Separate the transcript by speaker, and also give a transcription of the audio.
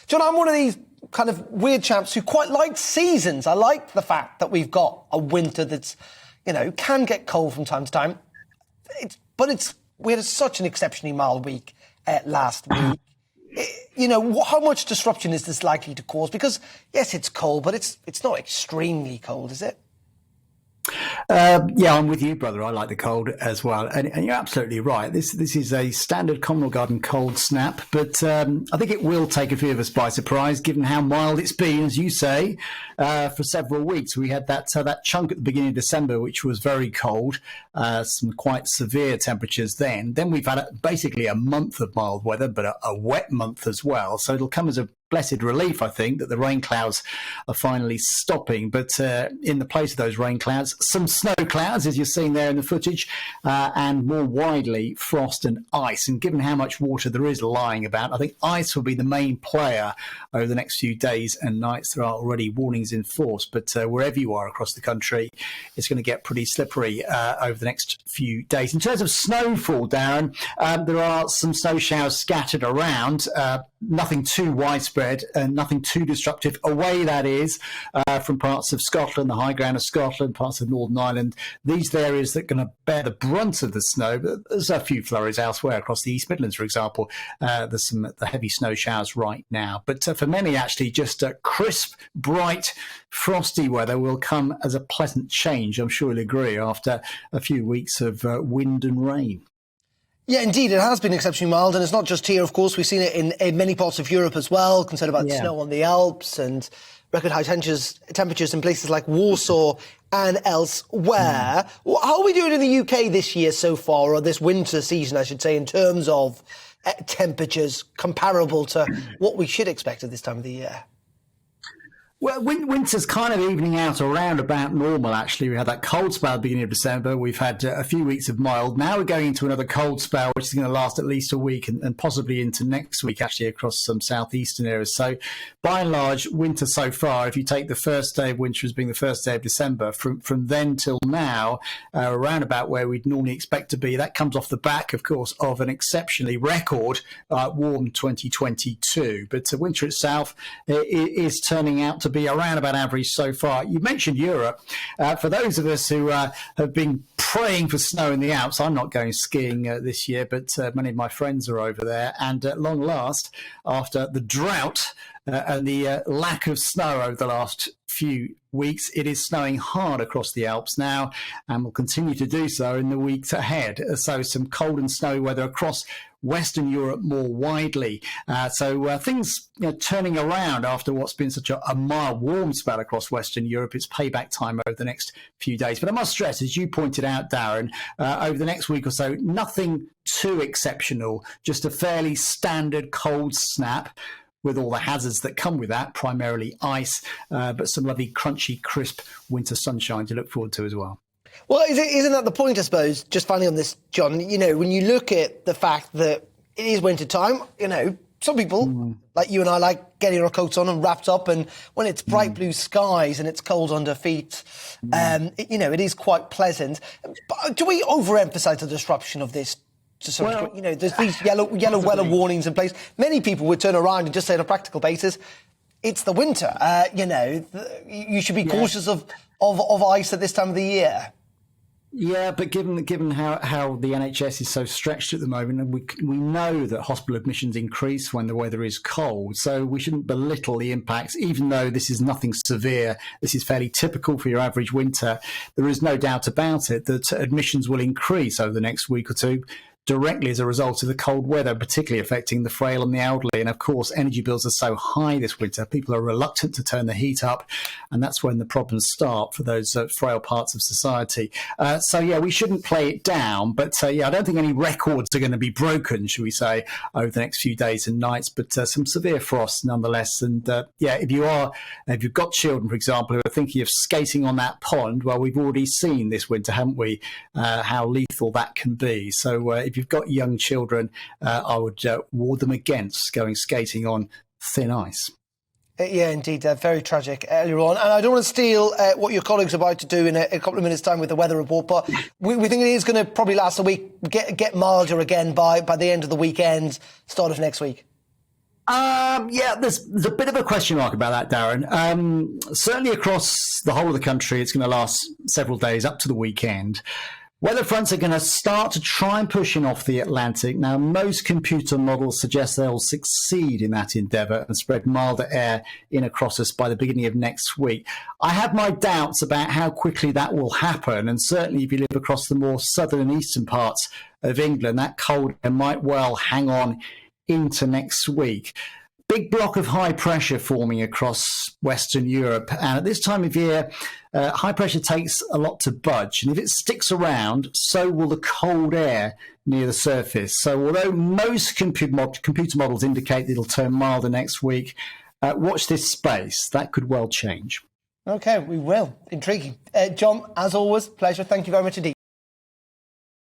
Speaker 1: John, I'm one of these kind of weird chaps who quite like seasons. I like the fact that we've got a winter that's, can get cold from time to time. We had such an exceptionally mild week last week. How much disruption is this likely to cause? Because, yes, it's cold, but it's not extremely cold, is it?
Speaker 2: I'm with you, brother. I like the cold as well. And you're absolutely right. This is a standard Commonwealth Garden cold snap, but I think it will take a few of us by surprise, given how mild it's been, as you say, for several weeks. We had that chunk at the beginning of December, which was very cold, some quite severe temperatures then. Then we've had basically a month of mild weather, but a wet month as well. So it'll come as a blessed relief, I think, that the rain clouds are finally stopping. But in the place of those rain clouds, some snow clouds, as you're seeing there in the footage, and more widely, frost and ice. And given how much water there is lying about, I think ice will be the main player over the next few days and nights. There are already warnings in force, but wherever you are across the country, it's going to get pretty slippery over the next few days. In terms of snowfall, Darren, there are some snow showers scattered around, nothing too widespread and nothing too disruptive. Away, that is, from parts of Scotland, the high ground of Scotland, parts of Northern Ireland. These are the areas that are going to bear the brunt of the snow. But there's a few flurries elsewhere across the East Midlands, for example. There's some the heavy snow showers right now. But for many, actually, just crisp, bright, frosty weather will come as a pleasant change, I'm sure you'll agree, after a few weeks of wind and rain.
Speaker 1: Yeah, indeed, it has been exceptionally mild, and it's not just here, of course. We've seen it in many parts of Europe as well, concerned about snow on the Alps and record high temperatures in places like Warsaw and elsewhere. How are we doing in the UK this year so far, or this winter season, I should say, in terms of temperatures comparable to what we should expect at this time of the year?
Speaker 2: Well, winter's kind of evening out around about normal, actually. We had that cold spell at the beginning of December. We've had a few weeks of mild. Now we're going into another cold spell, which is going to last at least a week and possibly into next week, actually, across some southeastern areas. So, by and large, winter so far, if you take the first day of winter as being the first day of December, from then till now, around about where we'd normally expect to be, that comes off the back, of course, of an exceptionally record warm 2022. But winter itself is turning out to be around about average so far. You mentioned Europe. For those of us who have been praying for snow in the Alps, I'm not going skiing this year, but many of my friends are over there. And at long last, after the drought and the lack of snow over the last few weeks, it is snowing hard across the Alps now and will continue to do so in the weeks ahead. So some cold and snowy weather across Western Europe more widely. So things turning around after what's been such a mild, warm spell across Western Europe. It's payback time over the next few days. But I must stress, as you pointed out, Darren, over the next week or so, nothing too exceptional, just a fairly standard cold snap with all the hazards that come with that, primarily ice, but some lovely crunchy, crisp winter sunshine to look forward to as well.
Speaker 1: Well, isn't that the point, I suppose, just finally on this, John? When you look at the fact that it is winter time, some people, like you and I, like getting our coats on and wrapped up, and when it's bright blue skies and it's cold under feet, it is quite pleasant. But do we overemphasise the disruption of this? To some degree? There's these yellow weather warnings in place. Many people would turn around and just say on a practical basis, it's the winter. You should be cautious of ice at this time of the year.
Speaker 2: Yeah, but given how the NHS is so stretched at the moment, and we know that hospital admissions increase when the weather is cold, so we shouldn't belittle the impacts, even though this is nothing severe. This is fairly typical for your average winter. There is no doubt about it that admissions will increase over the next week or two, directly as a result of the cold weather, particularly affecting the frail and the elderly. And of course, energy bills are so high this winter, people are reluctant to turn the heat up, and that's when the problems start for those frail parts of society. We shouldn't play it down, but I don't think any records are going to be broken, shall we say, over the next few days and nights, but some severe frost nonetheless. And if you've got children, for example, who are thinking of skating on that pond, well, we've already seen this winter, haven't we, how lethal that can be. So if you've got young children, I would warn them against going skating on thin ice.
Speaker 1: Yeah, indeed. Very tragic earlier on. And I don't want to steal what your colleague's about to do in a couple of minutes' time with the weather report, but we think it is going to probably last a week, get milder again by the end of the weekend, start of next week.
Speaker 2: Yeah, there's a bit of a question mark about that, Darren. Certainly across the whole of the country, it's going to last several days up to the weekend. Weather fronts are going to start to try and push in off the Atlantic. Now, most computer models suggest they'll succeed in that endeavour and spread milder air in across us by the beginning of next week. I have my doubts about how quickly that will happen, and certainly if you live across the more southern and eastern parts of England, that cold air might well hang on into next week. Big block of high pressure forming across Western Europe. And at this time of year, high pressure takes a lot to budge. And if it sticks around, so will the cold air near the surface. So although most computer models indicate it'll turn milder next week, watch this space. That could well change.
Speaker 1: Okay, we will. Intriguing. John, as always, pleasure. Thank you very much indeed.